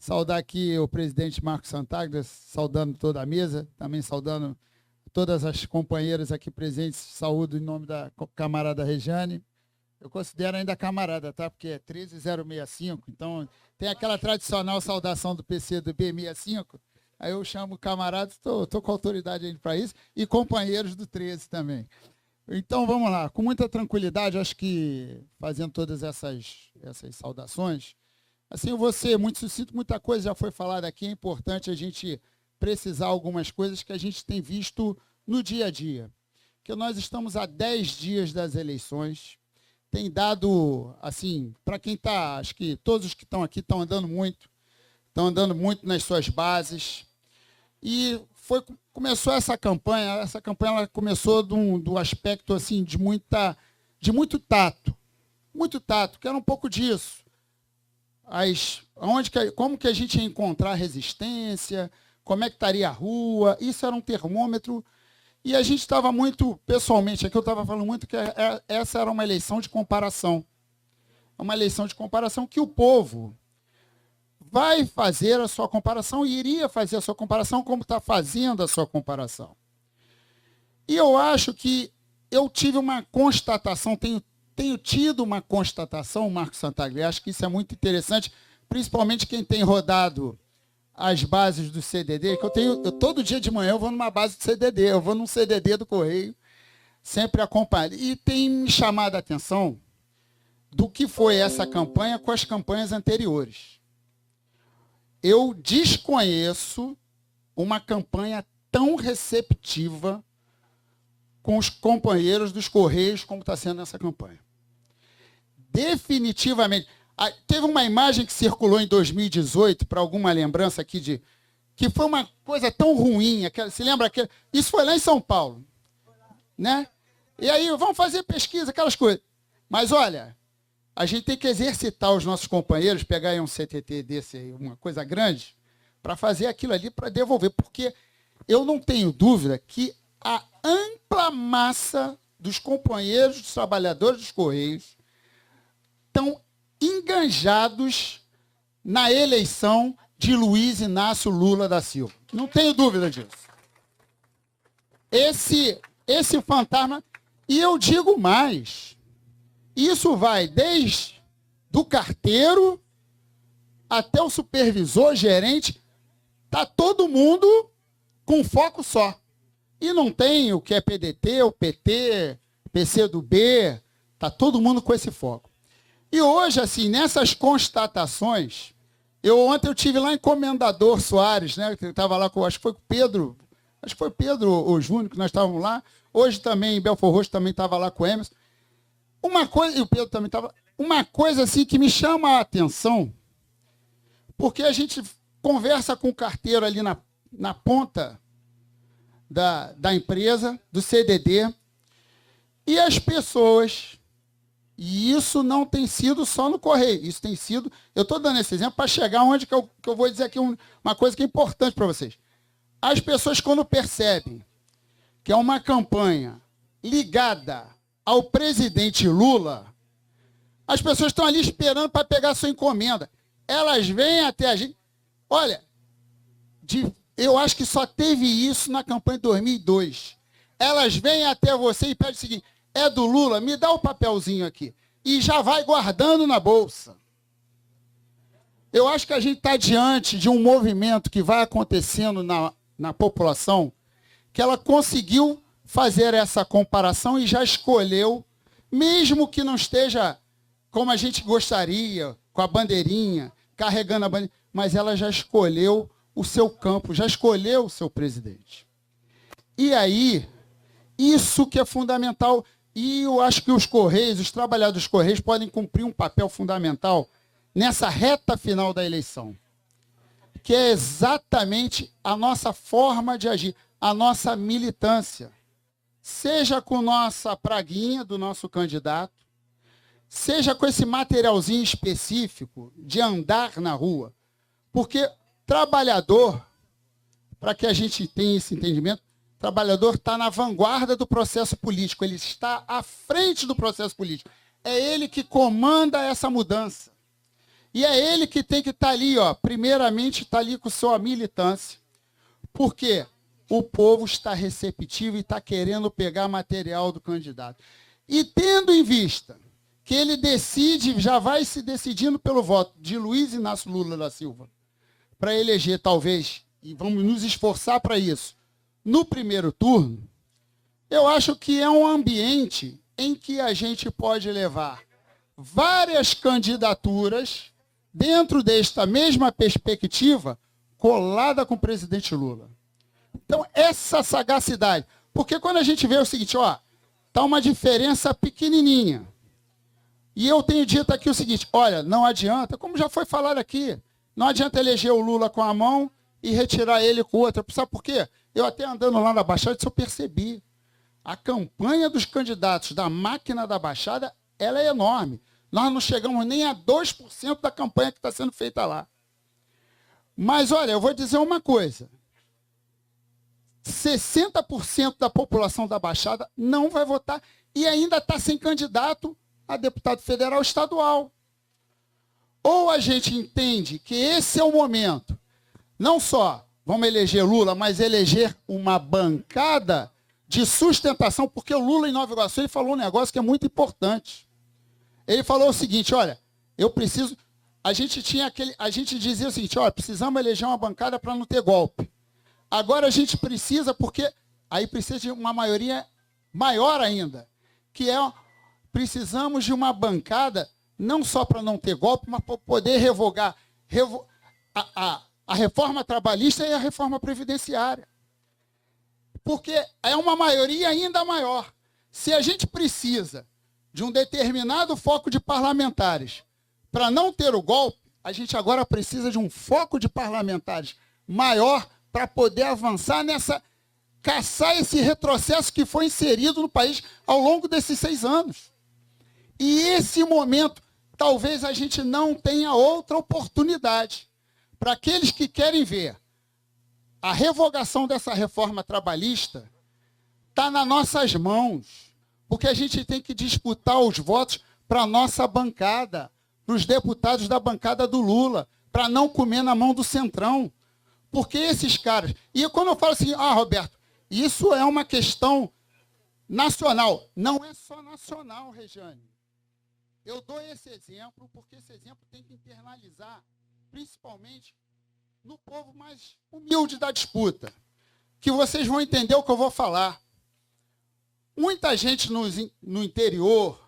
Saudar aqui o presidente Marcos Santaglia, saudando toda a mesa, também saudando todas as companheiras aqui presentes, saúdo em nome da camarada Rejane. Eu considero ainda camarada, tá? Porque é 13065, então tem aquela tradicional saudação do PC do B65, aí eu chamo camarada, estou com autoridade ainda para isso, e companheiros do 13 também. Então vamos lá, com muita tranquilidade, acho que fazendo todas essas saudações, assim eu vou ser muito sucinto, muita coisa já foi falada aqui, é importante a gente precisar algumas coisas que a gente tem visto no dia a dia. Que nós estamos a 10 dias das eleições, tem dado, assim, para quem está, acho que todos os que estão aqui estão andando muito nas suas bases, e começou essa campanha ela começou do aspecto assim, de muito tato, que era um pouco disso. Como que a gente ia encontrar resistência, como é que estaria a rua, isso era um termômetro, e a gente estava muito, pessoalmente, aqui eu estava falando muito que essa era uma eleição de comparação. Uma eleição de comparação que o povo vai fazer a sua comparação e iria fazer a sua comparação como está fazendo a sua comparação. E eu acho que eu tive uma constatação, tenho tido uma constatação, Marcos Santaglia, acho que isso é muito interessante, principalmente quem tem rodado as bases do CDD, que eu todo dia de manhã eu vou numa base do CDD, eu vou num CDD do Correio, sempre acompanhado. E tem me chamado a atenção do que foi essa campanha com as campanhas anteriores. Eu desconheço uma campanha tão receptiva com os companheiros dos Correios como está sendo essa campanha. Definitivamente. Teve uma imagem que circulou em 2018, para alguma lembrança aqui, que foi uma coisa tão ruim. Se lembra? Isso foi lá em São Paulo. Né? E aí, vamos fazer pesquisa, aquelas coisas. Mas, olha, a gente tem que exercitar os nossos companheiros, pegar aí um CTT desse aí, uma coisa grande, para fazer aquilo ali, para devolver. Porque eu não tenho dúvida que a ampla massa dos companheiros, dos trabalhadores dos Correios, estão enganjados na eleição de Luiz Inácio Lula da Silva. Não tenho dúvida disso. Esse fantasma... E eu digo mais... Isso vai desde do carteiro até o supervisor, gerente, está todo mundo com foco só. E não tem o que é PDT, o PT, PCdoB, está todo mundo com esse foco. E hoje, assim, nessas constatações, ontem eu tive lá em Comendador Soares, né? Que estava lá com, acho que foi o Pedro o Júnior, que nós estávamos lá. Hoje também, em Belfort Roxo, também estava lá com o Emerson. Uma coisa, e o Pedro também estava, uma coisa assim que me chama a atenção, porque a gente conversa com o carteiro ali na ponta da empresa, do CDD, e as pessoas, e isso não tem sido só no Correio, isso tem sido, eu estou dando esse exemplo para chegar onde que eu vou dizer aqui uma coisa que é importante para vocês. As pessoas, quando percebem que é uma campanha ligada ao presidente Lula, as pessoas estão ali esperando para pegar a sua encomenda. Elas vêm até a gente. Olha, eu acho que só teve isso na campanha de 2002. Elas vêm até você e pedem o seguinte: é do Lula, me dá o papelzinho aqui. E já vai guardando na bolsa. Eu acho que a gente está diante de um movimento que vai acontecendo na população, que ela conseguiu fazer essa comparação e já escolheu, mesmo que não esteja como a gente gostaria, com a bandeirinha, carregando a bandeira, mas ela já escolheu o seu campo, já escolheu o seu presidente. E aí, isso que é fundamental, e eu acho que os Correios, os trabalhadores dos Correios podem cumprir um papel fundamental nessa reta final da eleição, que é exatamente a nossa forma de agir, a nossa militância. Seja com nossa praguinha do nosso candidato, seja com esse materialzinho específico de andar na rua. Porque trabalhador, para que a gente tenha esse entendimento, trabalhador está na vanguarda do processo político, ele está à frente do processo político. É ele que comanda essa mudança. E é ele que tem que estar ali, ó, primeiramente está ali com sua militância. Porque o povo está receptivo e está querendo pegar material do candidato. E tendo em vista que ele decide, já vai se decidindo pelo voto de Luiz Inácio Lula da Silva, para eleger talvez, e vamos nos esforçar para isso, no primeiro turno, eu acho que é um ambiente em que a gente pode levar várias candidaturas dentro desta mesma perspectiva, colada com o presidente Lula. Então, essa sagacidade. Porque quando a gente vê o seguinte, ó, tá uma diferença pequenininha. E eu tenho dito aqui o seguinte, olha, não adianta, como já foi falado aqui, não adianta eleger o Lula com a mão e retirar ele com outra. Sabe por quê? Eu até andando lá na Baixada, isso eu percebi. A campanha dos candidatos da máquina da Baixada, ela é enorme. Nós não chegamos nem a 2% da campanha que está sendo feita lá. Mas, olha, eu vou dizer uma coisa. 60% da população da Baixada não vai votar e ainda está sem candidato a deputado federal estadual. Ou a gente entende que esse é o momento, não só vamos eleger Lula, mas eleger uma bancada de sustentação, porque o Lula em Nova Iguaçu ele falou um negócio que é muito importante. Ele falou o seguinte, olha, eu preciso... A gente dizia o seguinte, olha, precisamos eleger uma bancada para não ter golpe. Agora a gente precisa, porque aí precisa de uma maioria maior ainda, que é, precisamos de uma não só para não ter golpe, mas para poder revogar a reforma trabalhista e a reforma previdenciária. Porque é uma maioria ainda maior. Se a gente precisa de um determinado foco de parlamentares para não ter o golpe, a gente agora precisa de um foco de parlamentares maior para poder avançar caçar esse retrocesso que foi inserido no país ao longo desses 6 anos. E esse momento, talvez a gente não tenha outra oportunidade. Para aqueles que querem ver a revogação dessa reforma trabalhista, está nas nossas mãos, porque a gente tem que disputar os votos para a nossa bancada, para os deputados da bancada do Lula, para não comer na mão do Centrão. Porque esses caras... E quando eu falo assim, Roberto, isso é uma questão nacional. Não é só nacional, Regiane. Eu dou esse exemplo porque esse exemplo tem que internalizar, principalmente no povo mais humilde da disputa, que vocês vão entender o que eu vou falar. Muita gente no interior,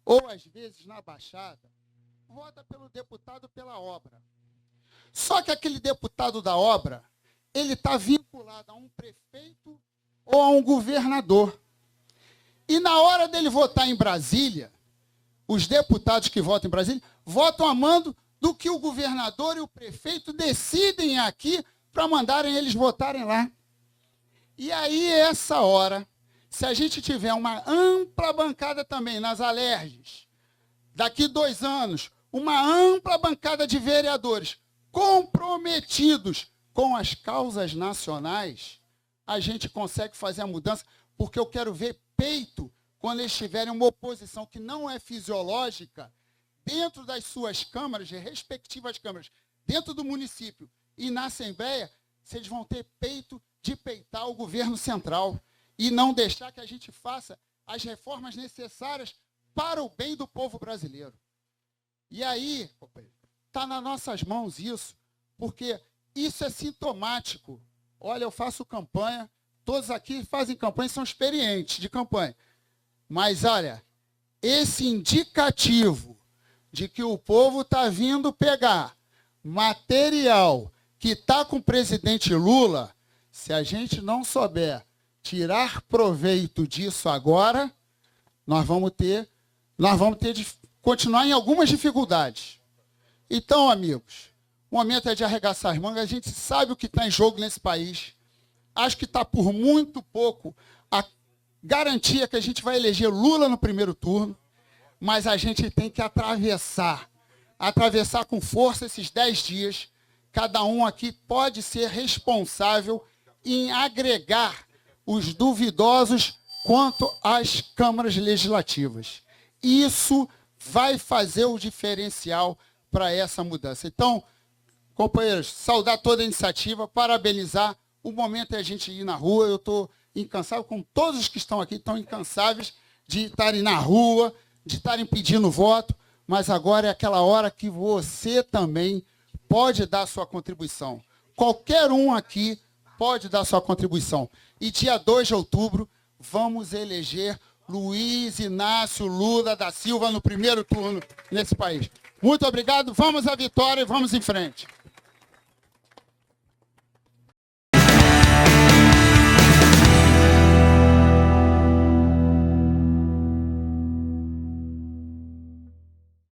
ou às vezes na Baixada, vota pelo deputado pela obra. Só que aquele deputado da obra, ele está vinculado a um prefeito ou a um governador. E na hora dele votar em Brasília, os deputados que votam em Brasília, votam a mando do que o governador e o prefeito decidem aqui para mandarem eles votarem lá. E aí, essa hora, se a gente tiver uma ampla bancada também nas alerges, daqui 2 anos, uma ampla bancada de vereadores comprometidos com as causas nacionais, a gente consegue fazer a mudança, porque eu quero ver peito quando eles tiverem uma oposição que não é fisiológica dentro das suas câmaras, de respectivas câmaras, dentro do município e na Assembleia, vocês vão ter peito de peitar o governo central e não deixar que a gente faça as reformas necessárias para o bem do povo brasileiro. E aí, está nas nossas mãos isso, porque isso é sintomático. Olha, eu faço campanha, todos aqui fazem campanha, são experientes de campanha. Mas, olha, esse indicativo de que o povo está vindo pegar material que está com o presidente Lula, se a gente não souber tirar proveito disso agora, nós vamos ter de continuar em algumas dificuldades. Então, amigos, o momento é de arregaçar as mangas. A gente sabe o que está em jogo nesse país. Acho que está por muito pouco a garantia que a gente vai eleger Lula no primeiro turno, mas a gente tem que atravessar com força esses 10 dias. Cada um aqui pode ser responsável em agregar os duvidosos quanto às câmaras legislativas. Isso vai fazer o diferencial para essa mudança. Então, companheiros, saudar toda a iniciativa, parabenizar. O momento é a gente ir na rua. Eu estou incansável, como todos os que estão aqui estão incansáveis de estarem na rua, de estarem pedindo voto, mas agora é aquela hora que você também pode dar sua contribuição. Qualquer um aqui pode dar sua contribuição. E dia 2 de outubro, vamos eleger Luiz Inácio Lula da Silva no primeiro turno nesse país. Muito obrigado, vamos à vitória e vamos em frente.